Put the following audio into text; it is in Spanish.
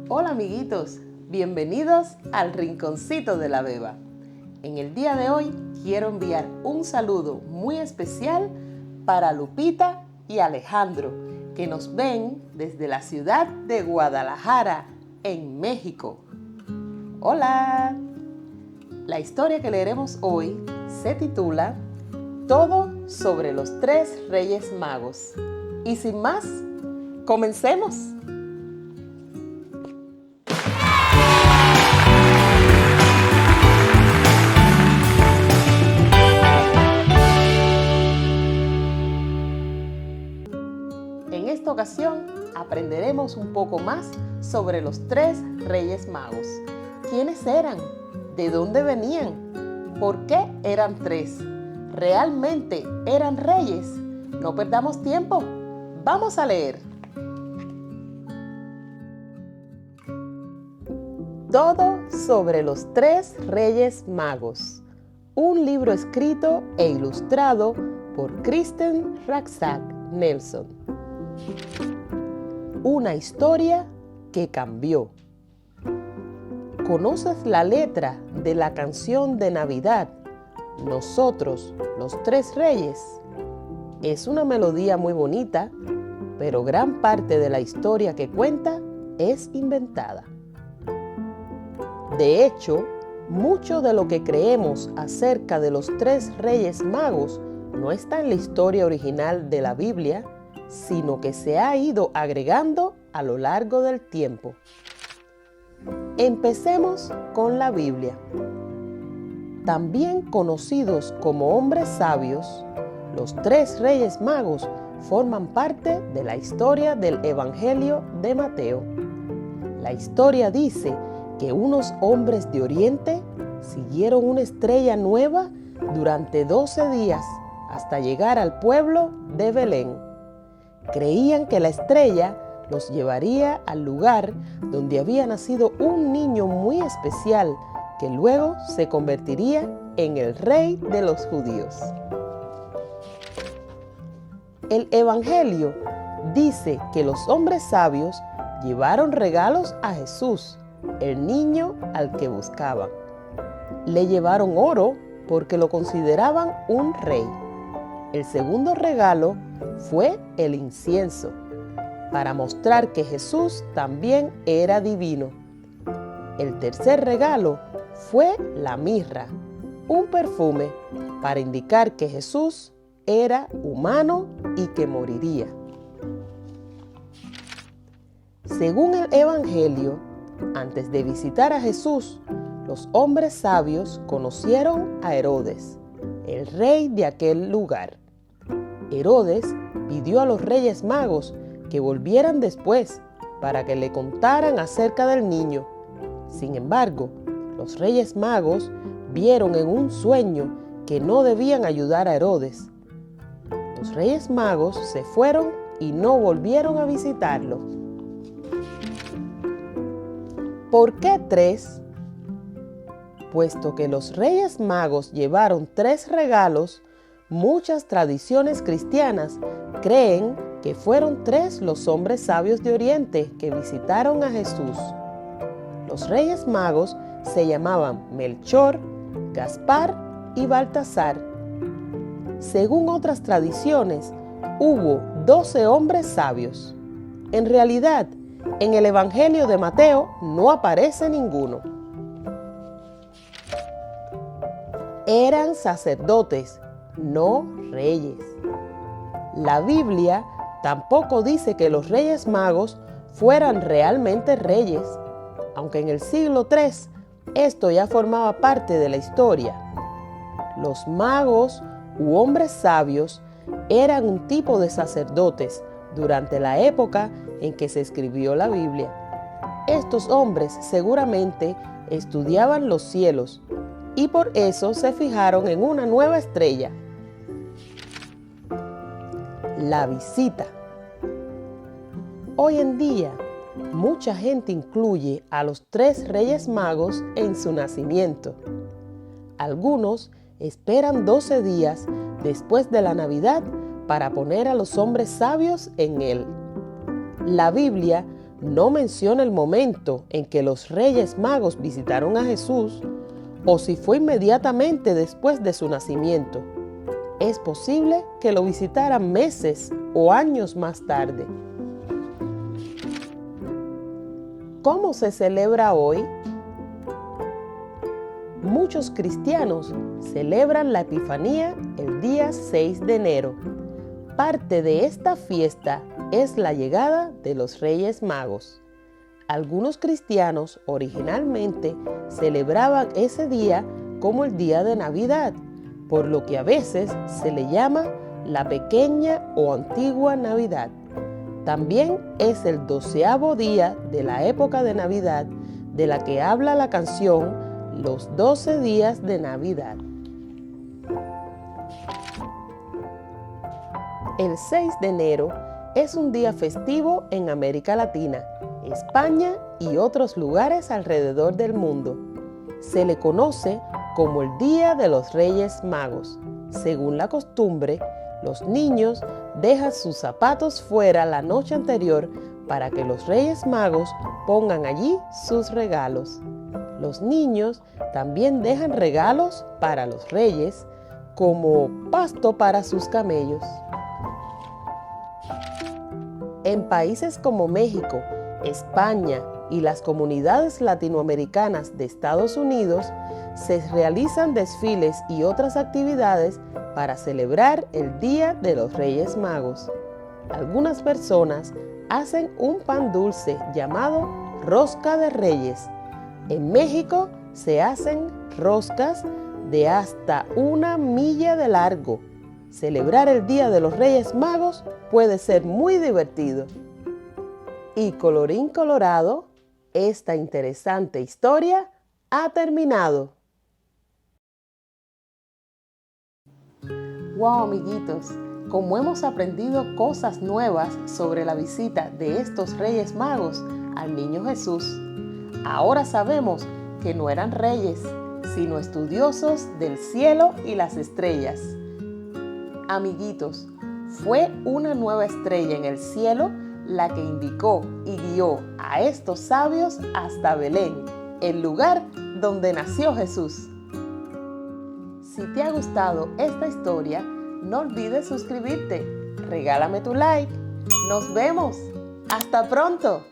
Hola amiguitos, bienvenidos al Rinconcito de la Beba. En el día de hoy quiero enviar un saludo muy especial para Lupita y Alejandro, que nos ven desde la ciudad de Guadalajara, en México. ¡Hola! La historia que leeremos hoy se titula Todo sobre los 3 Reyes Magos. Y sin más, comencemos. En esta ocasión aprenderemos un poco más sobre los 3 Reyes Magos. ¿Quiénes eran? ¿De dónde venían? ¿Por qué eran 3? ¿Realmente eran reyes? No perdamos tiempo. Vamos a leer. Todo sobre los 3 Reyes Magos. Un libro escrito e ilustrado por Kristen Raczak Nelson. Una historia que cambió. ¿Conoces la letra de la canción de Navidad, Nosotros, los 3 Reyes? Es una melodía muy bonita, pero gran parte de la historia que cuenta es inventada. De hecho, mucho de lo que creemos acerca de los 3 Reyes Magos no está en la historia original de la Biblia, sino que se ha ido agregando a lo largo del tiempo. Empecemos con la Biblia. También conocidos como hombres sabios, los 3 Reyes Magos forman parte de la historia del Evangelio de Mateo. La historia dice que unos hombres de Oriente siguieron una estrella nueva durante 12 días hasta llegar al pueblo de Belén. Creían que la estrella los llevaría al lugar donde había nacido un niño muy especial que luego se convertiría en el rey de los judíos. El Evangelio dice que los hombres sabios llevaron regalos a Jesús, el niño al que buscaban. Le llevaron oro porque lo consideraban un rey. El segundo regalo fue el incienso, para mostrar que Jesús también era divino. El tercer regalo fue la mirra, un perfume para indicar que Jesús era humano y que moriría. Según el Evangelio, antes de visitar a Jesús, los hombres sabios conocieron a Herodes, el rey de aquel lugar. Herodes pidió a los Reyes Magos que volvieran después para que le contaran acerca del niño. Sin embargo, los Reyes Magos vieron en un sueño que no debían ayudar a Herodes. Los Reyes Magos se fueron y no volvieron a visitarlo. ¿Por qué 3? Puesto que los Reyes Magos llevaron 3 regalos, muchas tradiciones cristianas creen que fueron 3 los hombres sabios de Oriente que visitaron a Jesús. Los Reyes Magos se llamaban Melchor, Gaspar y Baltasar. Según otras tradiciones, hubo 12 hombres sabios. En realidad, en el Evangelio de Mateo no aparece ninguno. Eran sacerdotes, no reyes. La Biblia tampoco dice que los Reyes Magos fueran realmente reyes, aunque en el siglo III esto ya formaba parte de la historia. Los magos u hombres sabios eran un tipo de sacerdotes durante la época en que se escribió la Biblia. Estos hombres seguramente estudiaban los cielos y por eso se fijaron en una nueva estrella. La visita. Hoy en día, mucha gente incluye a los 3 Reyes Magos en su nacimiento. Algunos esperan 12 días después de la Navidad para poner a los hombres sabios en él. La Biblia no menciona el momento en que los Reyes Magos visitaron a Jesús o si fue inmediatamente después de su nacimiento. Es posible que lo visitaran meses o años más tarde. ¿Cómo se celebra hoy? Muchos cristianos celebran la Epifanía el día 6 de enero. Parte de esta fiesta es la llegada de los Reyes Magos. Algunos cristianos originalmente celebraban ese día como el día de Navidad, por lo que a veces se le llama la pequeña o antigua Navidad. También es el 12º día de la época de Navidad, de la que habla la canción Los 12 días de Navidad. El 6 de enero es un día festivo en América Latina, España y otros lugares alrededor del mundo. Se le conoce como el Día de los Reyes Magos. Según la costumbre, los niños dejan sus zapatos fuera la noche anterior para que los Reyes Magos pongan allí sus regalos. Los niños también dejan regalos para los reyes, como pasto para sus camellos. En países como México, España y las comunidades latinoamericanas de Estados Unidos, se realizan desfiles y otras actividades para celebrar el Día de los Reyes Magos. Algunas personas hacen un pan dulce llamado rosca de reyes. En México se hacen roscas de hasta 1 milla de largo. Celebrar el Día de los Reyes Magos puede ser muy divertido. Y colorín colorado, esta interesante historia ha terminado. ¡Wow, amiguitos! Como hemos aprendido cosas nuevas sobre la visita de estos Reyes Magos al Niño Jesús, ahora sabemos que no eran reyes, sino estudiosos del cielo y las estrellas. Amiguitos, fue una nueva estrella en el cielo la que indicó y guió a estos sabios hasta Belén, el lugar donde nació Jesús. Si te ha gustado esta historia, no olvides suscribirte. Regálame tu like. ¡Nos vemos! ¡Hasta pronto!